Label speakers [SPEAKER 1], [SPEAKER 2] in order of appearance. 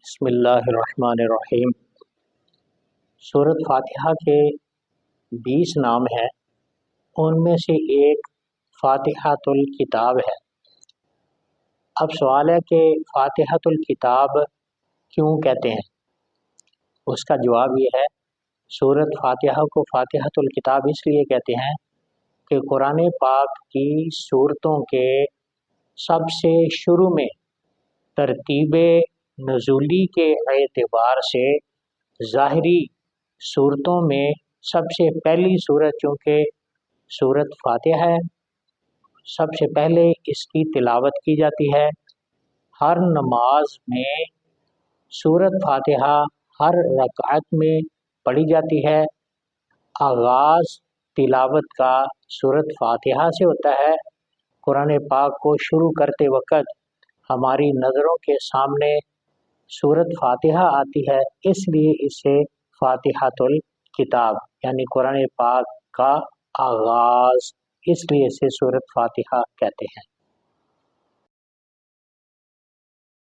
[SPEAKER 1] بسم اللہ الرحمن الرحیم۔ سورۃ فاتحہ کے 20 نام ہیں، ان میں سے ایک فاتحۃ الکتاب ہے۔ اب سوال ہے کہ فاتحۃ الکتاب کیوں کہتے ہیں؟ اس کا جواب یہ ہے، سورۃ فاتحہ کو فاتحۃ الکتاب اس لیے کہتے ہیں کہ قرآن پاک کی سورتوں کے سب سے شروع میں ترتیب نزولی کے اعتبار سے ظاہری صورتوں میں سب سے پہلی صورت چونکہ سورۃ فاتحہ ہے، سب سے پہلے اس کی تلاوت کی جاتی ہے۔ ہر نماز میں سورۃ فاتحہ ہر رکعت میں پڑھی جاتی ہے۔ آغاز تلاوت کا سورۃ فاتحہ سے ہوتا ہے۔ قرآن پاک کو شروع کرتے وقت ہماری نظروں کے سامنے سورۃ فاتحہ آتی ہے، اس لیے اسے فاتحۃ الکتاب یعنی قرآن پاک کا آغاز، اس لیے اسے سورۃ فاتحہ کہتے ہیں۔